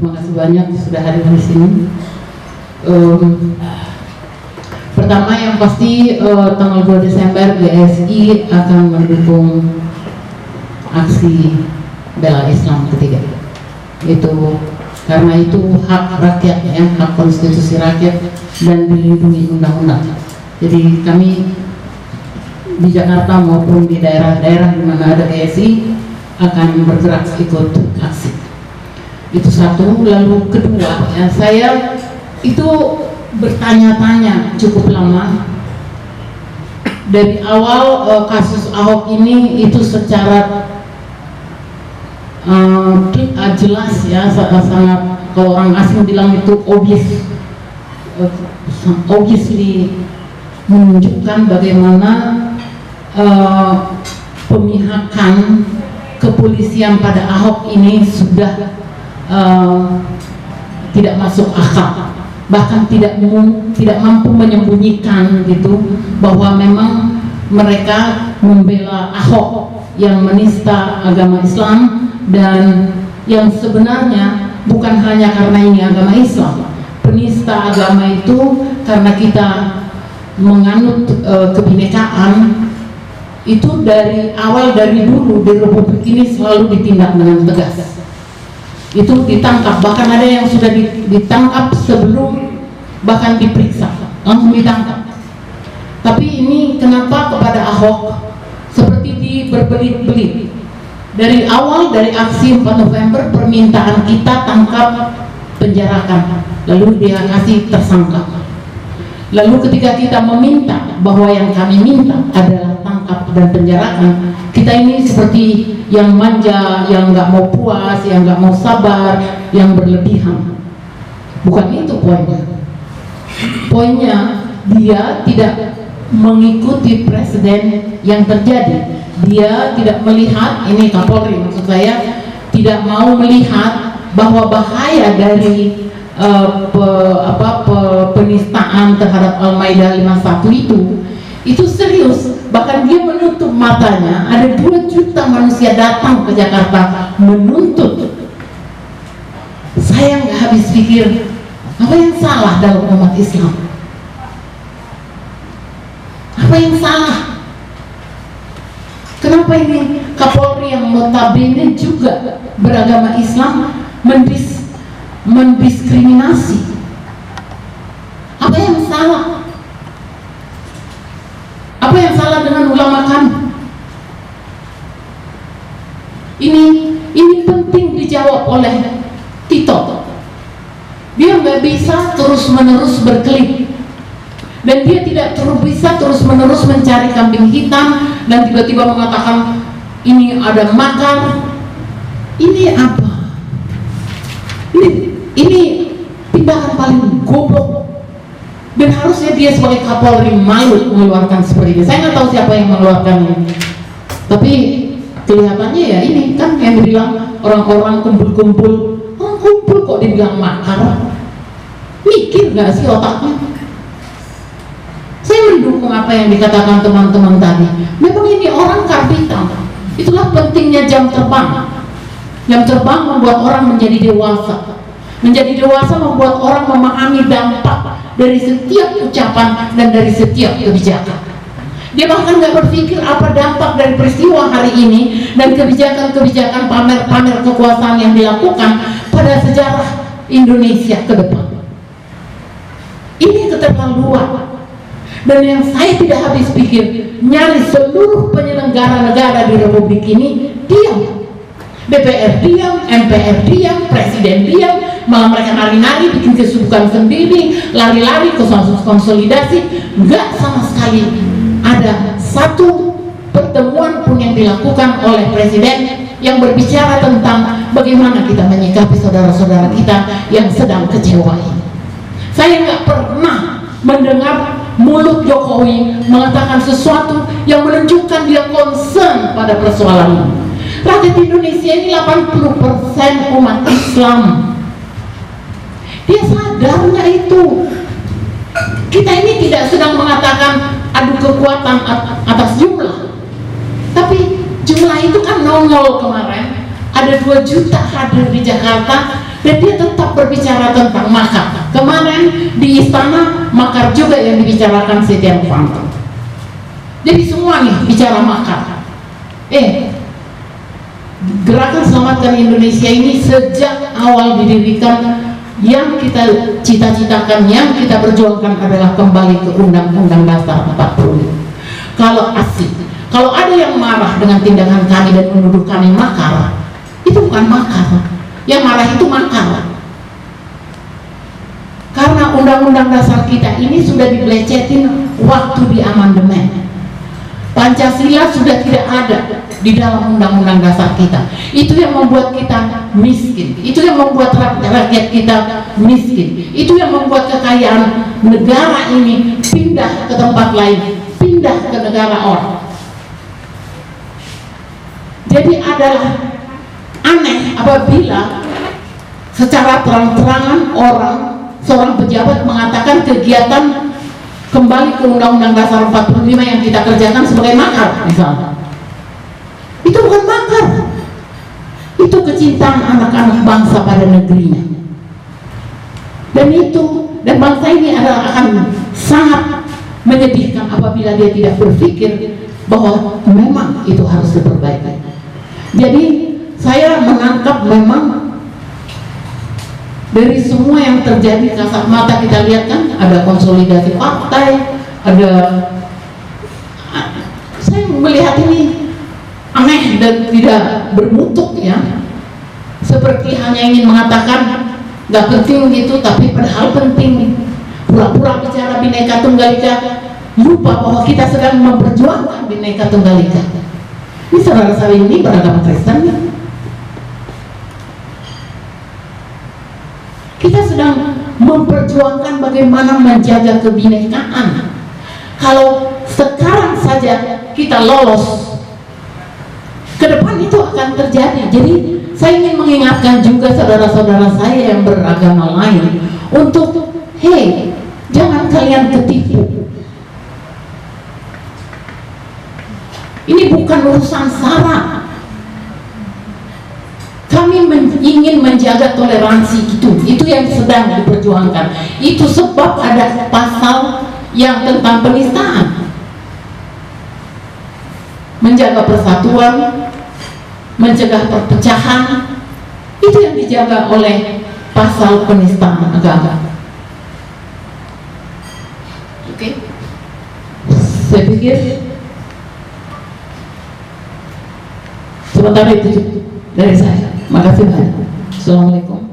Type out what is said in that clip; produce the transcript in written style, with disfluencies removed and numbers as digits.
Terima kasih banyak sudah hadir di sini. Pertama yang pasti tanggal 2 Desember GSI akan mendukung aksi bela Islam ketiga. Itu karena itu hak rakyat, ya, hak konstitusi rakyat dan dilindungi undang-undang. Jadi kami di Jakarta maupun di daerah-daerah di mana ada GSI akan bergerak ikut aksi. Itu satu. Lalu kedua, ya, saya itu bertanya-tanya cukup lama dari awal kasus Ahok ini itu secara jelas, ya, sangat, kalau orang asing bilang itu obviously menunjukkan bagaimana pemihakan kepolisian pada Ahok ini sudah tidak masuk akal, bahkan tidak mampu menyembunyikan gitu bahwa memang mereka membela Ahok yang menista agama Islam, dan yang sebenarnya bukan hanya karena ini agama Islam. Penista agama itu karena kita menganut kebinekaan, itu dari awal, dari dulu di Republik ini selalu ditindak dengan tegas. Itu ditangkap, bahkan ada yang sudah ditangkap sebelum bahkan diperiksa, langsung ditangkap. Tapi ini kenapa kepada Ahok seperti berbelit-belit? Dari awal, dari aksi 4 November, permintaan kita tangkap, penjarakan, lalu dia kasih tersangka. Lalu ketika kita meminta bahwa yang kami minta adalah tangkap dan penjarakan, kita ini seperti yang manja, yang nggak mau puas, yang nggak mau sabar, yang berlebihan. Bukan itu poinnya. Poinnya dia tidak mengikuti presiden yang terjadi. Dia tidak melihat, ini Kapolri maksud saya, tidak mau melihat bahwa bahaya dari penistaan terhadap Al-Maidah 51 itu serius. Bahkan dia menutup matanya. Ada 2 juta manusia datang ke Jakarta menuntut. Saya nggak habis pikir, apa yang salah dalam umat Islam? Apa yang salah? Kenapa ini Kapolri yang notabene juga beragama Islam mendiskriminasi? Apa yang salah? Apa yang salah dengan ulama kami? Ini penting dijawab oleh Tito. Dia nggak bisa terus-menerus berkelit, dan dia tidak bisa terus-menerus mencari kambing hitam dan tiba-tiba mengatakan ini ada makar. Ini apa? Ini tindakan paling goblok, dan harusnya dia sebagai Kapolri malu mengeluarkan seperti ini. Saya nggak tahu siapa yang mengeluarkannya, tapi kelihatannya ya ini kan yang dibilang orang-orang kumpul kok dibilang makar. Mikir nggak sih otaknya? Saya mendukung apa yang dikatakan teman-teman tadi. Memang ini orang karbitan. Itulah pentingnya jam terbang. Jam terbang membuat orang menjadi dewasa. Menjadi dewasa membuat orang memahami dampak dari setiap ucapan dan dari setiap kebijakan. Dia bahkan nggak berpikir apa dampak dari peristiwa hari ini dan kebijakan-kebijakan pamer-pamer kekuasaan yang dilakukan pada sejarah Indonesia ke depan. Ini keterlaluan. Dan yang saya tidak habis pikir, nyaris seluruh penyelenggara negara di Republik ini diam. DPR diam, MPR diam, Presiden diam, malah mereka nari-nari, bikin kesibukan sendiri, lari-lari ke konsolidasi. Nggak sama sekali ada satu pertemuan pun yang dilakukan oleh Presiden yang berbicara tentang bagaimana kita menyikapi saudara-saudara kita yang sedang kecewa ini. Saya nggak pernah mendengar mulut Jokowi mengatakan sesuatu yang menunjukkan dia concern pada persoalan ini. Rakyat Indonesia ini 80% umat Islam. Dia sadarnya itu. Kita ini tidak sedang mengatakan adu kekuatan atas jumlah, tapi jumlah itu kan nongol kemarin. Ada 2 juta hadir di Jakarta dan dia tetap berbicara tentang makar. Kemarin di istana makar juga yang dibicarakan Setia Novanto. Jadi semua nih bicara makar. Gerakan Selamatkan Indonesia ini sejak awal didirikan, yang kita cita-citakan, yang kita perjuangkan adalah kembali ke Undang-Undang Dasar 45. Kalau ada yang marah dengan tindakan kami dan menuduh kami makar, itu bukan makar. Yang marah itu makar. Karena Undang-Undang Dasar kita ini sudah diblecetin waktu di amandemen. Pancasila sudah tidak ada di dalam Undang-Undang Dasar kita. Itu yang membuat kita miskin. Itu yang membuat rakyat kita miskin. Itu yang membuat kekayaan negara ini pindah ke tempat lain, pindah ke negara orang. Jadi adalah aneh apabila secara terang-terangan seorang pejabat mengatakan kegiatan kembali ke Undang-Undang Dasar 45 yang kita kerjakan sebagai makar misalnya. Itu bukan makar, itu kecintaan anak-anak bangsa pada negerinya. Dan bangsa ini akan sangat menyedihkan apabila dia tidak berpikir bahwa memang itu harus diperbaiki. Jadi saya menangkap memang dari semua yang terjadi kasat mata kita lihat kan ada konsolidasi partai, saya melihat ini aneh dan tidak bermutu ya, seperti hanya ingin mengatakan nggak penting gitu, tapi padahal penting. Pura-pura bicara Bhinneka Tunggal Ika, lupa bahwa kita sedang memperjuangkan Bhinneka Tunggal Ika. Ini saudara saya ini beragama Kristen ya? Kita sedang memperjuangkan bagaimana menjaga kebinekaan. Kalau sekarang saja kita lolos, ke depan itu akan terjadi. Jadi saya ingin mengingatkan juga saudara-saudara saya yang beragama lain untuk, jangan kalian ketipu. Ini bukan urusan SARA. Kami ingin menjaga toleransi itu yang sedang diperjuangkan. Itu sebab ada pasal yang tentang penistaan, menjaga persatuan, mencegah perpecahan. Itu yang dijaga oleh pasal penistaan agama. Oke, saya pikir sementara itu dari saya. Makasih banyak. Assalamualaikum.